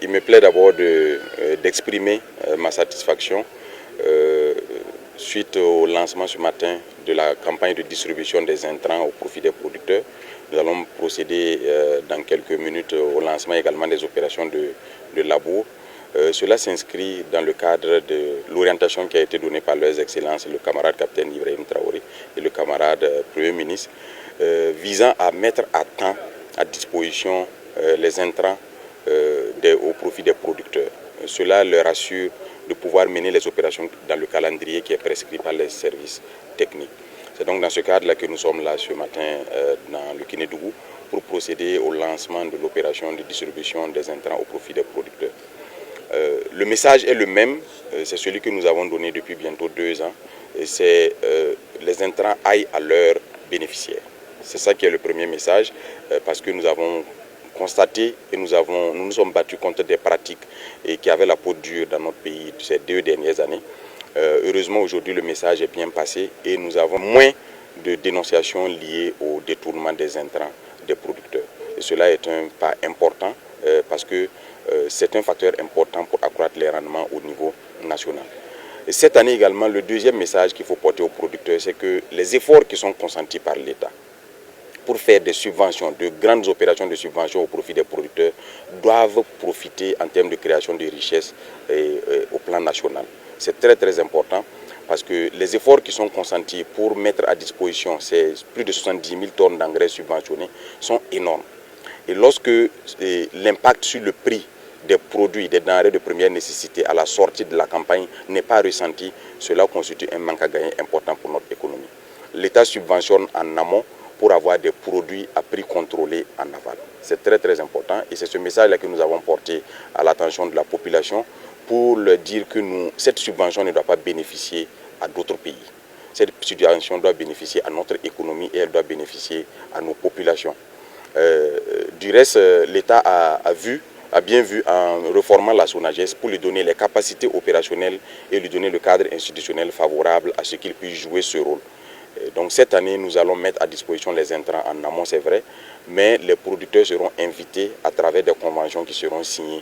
Il me plaît d'abord d'exprimer ma satisfaction suite au lancement ce matin de la campagne de distribution des intrants au profit des producteurs. Nous allons procéder dans quelques minutes au lancement également des opérations de labour. Cela s'inscrit dans le cadre de l'orientation qui a été donnée par leurs excellences, le camarade capitaine Ibrahim Traoré et le camarade Premier ministre, visant à mettre à temps à disposition les intrants au profit des producteurs. Cela leur assure de pouvoir mener les opérations dans le calendrier qui est prescrit par les services techniques. C'est donc dans ce cadre-là que nous sommes là ce matin dans le Kénédougou pour procéder au lancement de l'opération de distribution des intrants au profit des producteurs. Le message est le même, c'est celui que nous avons donné depuis bientôt 2 ans, c'est les intrants aillent à leurs bénéficiaires. C'est ça qui est le premier message, parce que nous avons constaté et nous nous sommes battus contre des pratiques qui avaient la peau dure dans notre pays ces 2 dernières années. Heureusement, aujourd'hui, le message est bien passé et nous avons moins de dénonciations liées au détournement des intrants des producteurs. Et cela est un pas important parce que c'est un facteur important pour accroître les rendements au niveau national. Et cette année également, le deuxième message qu'il faut porter aux producteurs, c'est que les efforts qui sont consentis par l'État pour faire des subventions, de grandes opérations de subvention au profit des producteurs, doivent profiter en termes de création de richesses au plan national. C'est très très important parce que les efforts qui sont consentis pour mettre à disposition ces plus de 70 000 tonnes d'engrais subventionnés sont énormes. Et lorsque l'impact sur le prix des produits, des denrées de première nécessité à la sortie de la campagne n'est pas ressenti, cela constitue un manque à gagner important pour notre économie. L'État subventionne en amont pour avoir des produits à prix contrôlé en aval. C'est très très important et c'est ce message-là que nous avons porté à l'attention de la population pour leur dire que cette subvention ne doit pas bénéficier à d'autres pays. Cette subvention doit bénéficier à notre économie et elle doit bénéficier à nos populations. Du reste, l'État a bien vu en reformant la SONAGES pour lui donner les capacités opérationnelles et lui donner le cadre institutionnel favorable à ce qu'il puisse jouer ce rôle. Donc cette année, nous allons mettre à disposition les intrants en amont, c'est vrai, mais les producteurs seront invités à travers des conventions qui seront signées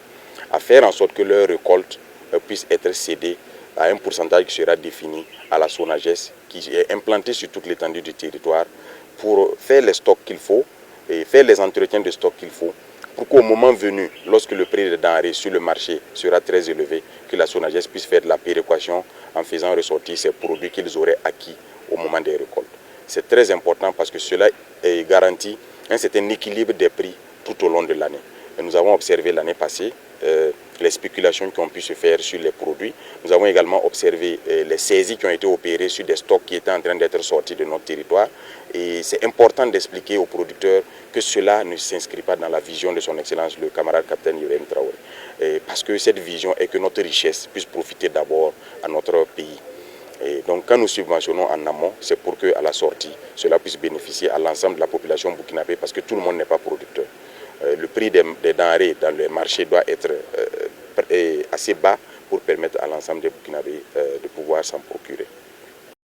à faire en sorte que leur récolte puisse être cédée à un pourcentage qui sera défini à la SONAGES, qui est implantée sur toute l'étendue du territoire pour faire les stocks qu'il faut et faire les entretiens de stock qu'il faut pour qu'au moment venu, lorsque le prix des denrées sur le marché sera très élevé, que la SONAGES puisse faire de la péréquation en faisant ressortir ces produits qu'ils auraient acquis au moment des récoltes. C'est très important parce que cela garantit un certain équilibre des prix tout au long de l'année. Nous avons observé l'année passée les spéculations qui ont pu se faire sur les produits. Nous avons également observé les saisies qui ont été opérées sur des stocks qui étaient en train d'être sortis de notre territoire. Et c'est important d'expliquer aux producteurs que cela ne s'inscrit pas dans la vision de son Excellence, le camarade capitaine Ibrahim Traoré. Parce que cette vision est que notre richesse puisse profiter d'abord à notre pays. Et donc quand nous subventionnons en amont, c'est pour qu'à la sortie, cela puisse bénéficier à l'ensemble de la population burkinabé parce que tout le monde n'est pas producteur. Le prix des denrées dans le marché doit être assez bas pour permettre à l'ensemble des Burkinabés de pouvoir s'en procurer.